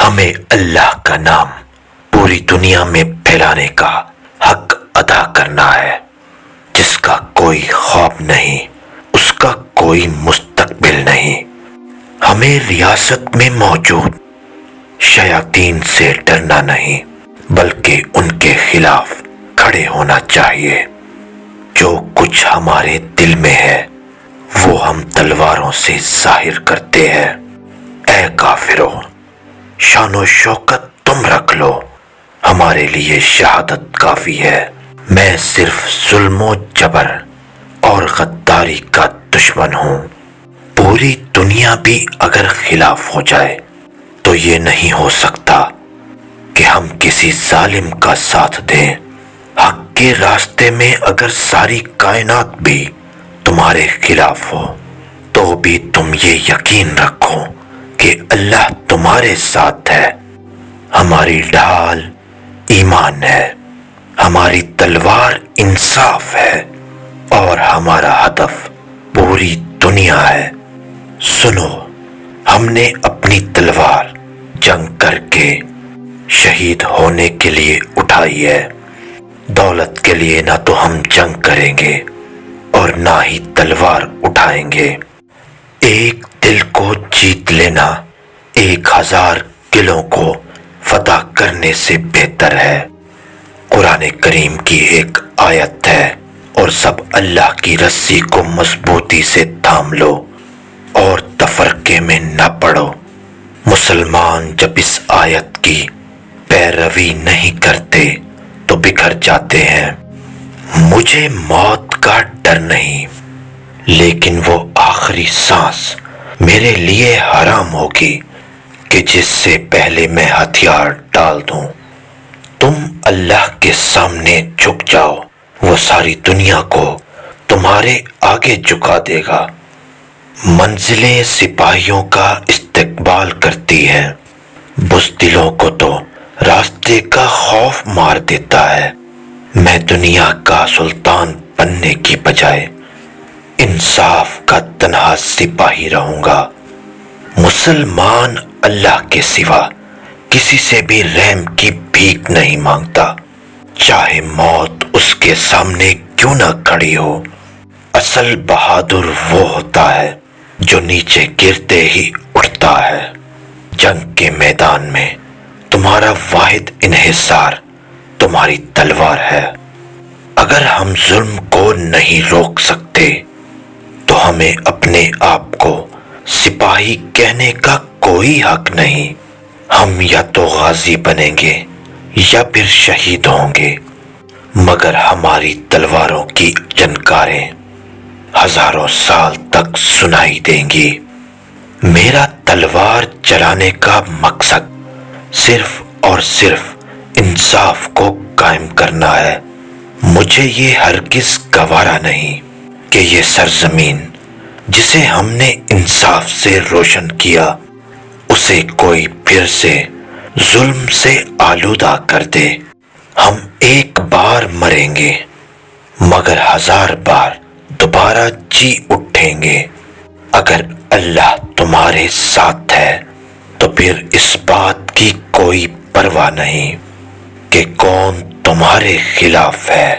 ہمیں اللہ کا نام پوری دنیا میں پھیلانے کا حق ادا کرنا ہے، جس کا کوئی خواب نہیں، اس کا کوئی مستقبل نہیں۔ ہمیں ریاست میں موجود شیاطین سے ڈرنا نہیں، بلکہ ان کے خلاف کھڑے ہونا چاہیے۔ جو کچھ ہمارے دل میں ہے وہ ہم تلواروں سے ظاہر کرتے ہیں۔ اے کافرو، شان و شوکت تم رکھ لو، ہمارے لیے شہادت کافی ہے۔ میں صرف ظلم و جبر اور غداری کا دشمن ہوں۔ پوری دنیا بھی اگر خلاف ہو جائے تو یہ نہیں ہو سکتا کہ ہم کسی ظالم کا ساتھ دیں۔ حق کے راستے میں اگر ساری کائنات بھی تمہارے خلاف ہو تو بھی تم یہ یقین رکھو کہ اللہ تمہارے ساتھ ہے۔ ہماری ڈھال ایمان ہے، ہماری تلوار انصاف ہے، اور ہمارا ہدف پوری دنیا ہے۔ سنو، ہم نے اپنی تلوار جنگ کر کے شہید ہونے کے لیے اٹھائی ہے۔ دولت کے لیے نہ تو ہم جنگ کریں گے اور نہ ہی تلوار اٹھائیں گے۔ ایک دل کو جیت لینا 1000 قلعوں کو فتح کرنے سے بہتر ہے۔ قرآن کریم کی ایک آیت ہے، اور سب اللہ کی رسی کو مضبوطی سے تھام لو اور تفرقے میں نہ پڑو۔ مسلمان جب اس آیت کی پیروی نہیں کرتے تو بکھر جاتے ہیں۔ مجھے موت کا ڈر نہیں، لیکن وہ آخری سانس میرے لیے حرام ہوگی کہ جس سے پہلے میں ہتھیار ڈال دوں۔ تم اللہ کے سامنے جھک جاؤ، وہ ساری دنیا کو تمہارے آگے جھکا دے گا۔ منزلیں سپاہیوں کا استقبال کرتی ہیں، بزدلوں کو تو راستے کا خوف مار دیتا ہے۔ میں دنیا کا سلطان بننے کی بجائے انصاف کا تنہا سپاہی رہوں گا۔ مسلمان اللہ کے سوا کسی سے بھی رحم کی بھیک نہیں مانگتا، چاہے موت اس کے سامنے کیوں نہ کھڑی ہو۔ اصل بہادر وہ ہوتا ہے جو نیچے گرتے ہی اٹھتا ہے۔ جنگ کے میدان میں تمہارا واحد انحصار تمہاری تلوار ہے۔ اگر ہم ظلم کو نہیں روک سکتے تو ہمیں اپنے آپ کو سپاہی کہنے کا کوئی حق نہیں۔ ہم یا تو غازی بنیں گے یا پھر شہید ہوں گے، مگر ہماری تلواروں کی جنکاریں ہزاروں سال تک سنائی دیں گی۔ میرا تلوار چلانے کا مقصد صرف اور صرف انصاف کو قائم کرنا ہے۔ مجھے یہ ہرگز گوارا نہیں کہ یہ سرزمین جسے ہم نے انصاف سے روشن کیا اسے کوئی پھر سے ظلم سے آلودہ کر دے۔ ہم ایک بار مریں گے مگر 1000 بار دوبارہ جی اٹھیں گے۔ اگر اللہ تمہارے ساتھ ہے تو پھر اس بات کی کوئی پرواہ نہیں کہ کون تمہارے خلاف ہے۔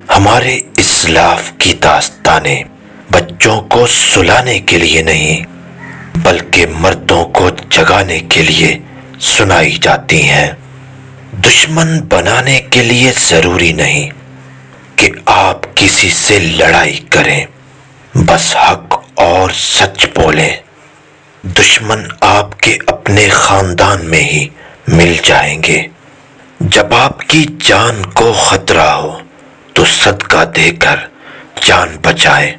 ہمارے اسلاف کی داستانیں بچوں کو سلانے کے لیے نہیں بلکہ مردوں کو جگانے کے لیے سنائی جاتی ہیں۔ دشمن بنانے کے لیے ضروری نہیں کہ آپ کسی سے لڑائی کریں، بس حق اور سچ بولیں۔ دشمن آپ کے اپنے خاندان میں ہی مل جائیں گے۔ جب آپ کی جان کو خطرہ ہو تو صدقہ دے کر جان بچائیں،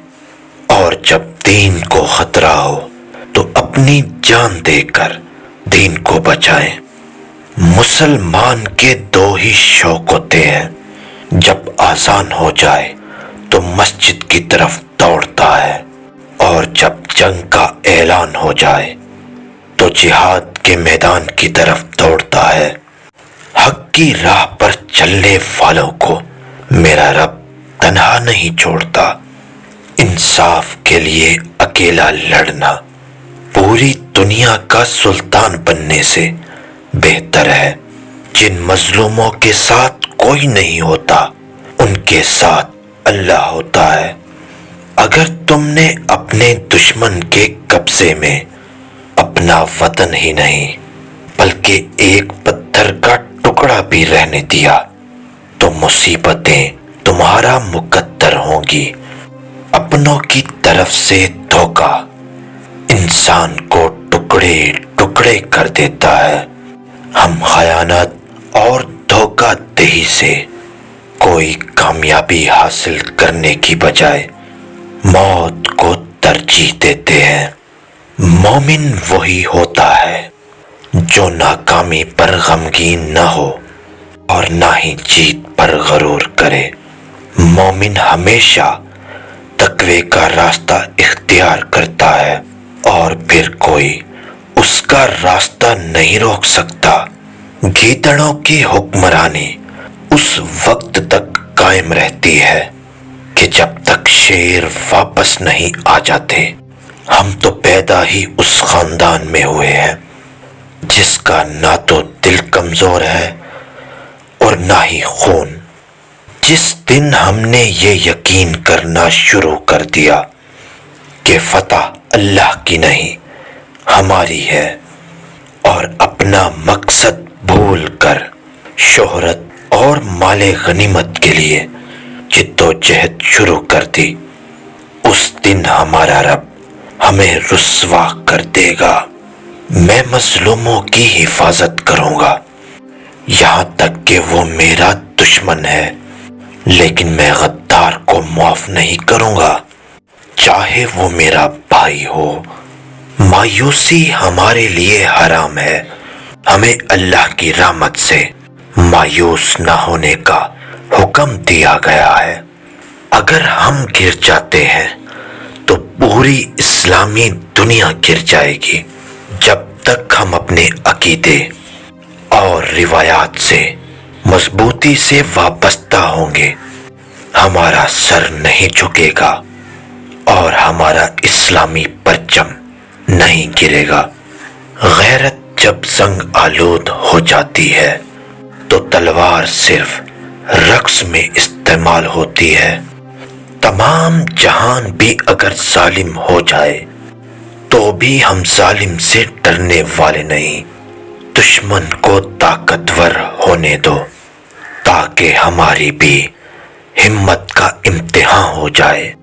اور جب دین کو خطرہ ہو تو اپنی جان دے کر دین کو بچائیں۔ مسلمان کے 2 ہی شوق ہوتے ہیں، جب آذان ہو جائے تو مسجد کی طرف دوڑتا ہے، اور جب جنگ کا اعلان ہو جائے تو جہاد کے میدان کی طرف دوڑتا ہے۔ حق کی راہ پر چلنے والوں کو میرا رب تنہا نہیں چھوڑتا۔ انصاف کے لیے اکیلا لڑنا پوری دنیا کا سلطان بننے سے بہتر ہے۔ جن مظلوموں کے ساتھ کوئی نہیں ہوتا ان کے ساتھ اللہ ہوتا ہے۔ اگر تم نے اپنے دشمن کے قبضے میں اپنا وطن ہی نہیں بلکہ ایک پتھر کا ٹکڑا بھی رہنے دیا تو مصیبتیں تمہارا مقدر ہوں گی۔ اپنوں کی طرف سے دھوکہ انسان کو ٹکڑے ٹکڑے کر دیتا ہے۔ ہم خیانت اور دھوکہ دہی سے کوئی کامیابی حاصل کرنے کی بجائے موت کو ترجیح دیتے ہیں۔ مومن وہی ہوتا ہے جو ناکامی پر غمگین نہ ہو اور نہ ہی جیت پر غرور کرے۔ مومن ہمیشہ تقوی کا راستہ اختیار کرتا ہے اور پھر کوئی اس کا راستہ نہیں روک سکتا۔ گیدڑوں کی حکمرانی اس وقت تک قائم رہتی ہے کہ جب تک شیر واپس نہیں آ جاتے۔ ہم تو پیدا ہی اس خاندان میں ہوئے ہیں جس کا نہ تو دل کمزور ہے اور نہ ہی خون۔ جس دن ہم نے یہ یقین کرنا شروع کر دیا کہ فتح اللہ کی نہیں ہماری ہے اور اپنا مقصد بھول کر شہرت اور مال غنیمت کے لیے جد و جہد شروع کر دی، اس دن ہمارا رب ہمیں رسوا کر دے گا۔ میں مظلوموں کی حفاظت کروں گا یہاں تک کہ وہ میرا دشمن ہے، لیکن میں غدار کو معاف نہیں کروں گا چاہے وہ میرا بھائی ہو۔ مایوسی ہمارے لیے حرام ہے۔ ہمیں اللہ کی رحمت سے مایوس نہ ہونے کا حکم دیا گیا ہے۔ اگر ہم گر جاتے ہیں تو پوری اسلامی دنیا گر جائے گی۔ جب تک ہم اپنے عقیدے اور روایات سے مضبوطی سے وابستہ ہوں گے ہمارا سر نہیں جھکے گا اور ہمارا اسلامی پرچم نہیں گرے گا۔ غیرت جب زنگ آلود ہو جاتی ہے تو تلوار صرف رقص میں استعمال ہوتی ہے۔ تمام جہان بھی اگر ظالم ہو جائے تو بھی ہم ظالم سے ڈرنے والے نہیں۔ دشمن کو طاقتور ہونے دو تاکہ ہماری بھی ہمت کا امتحان ہو جائے۔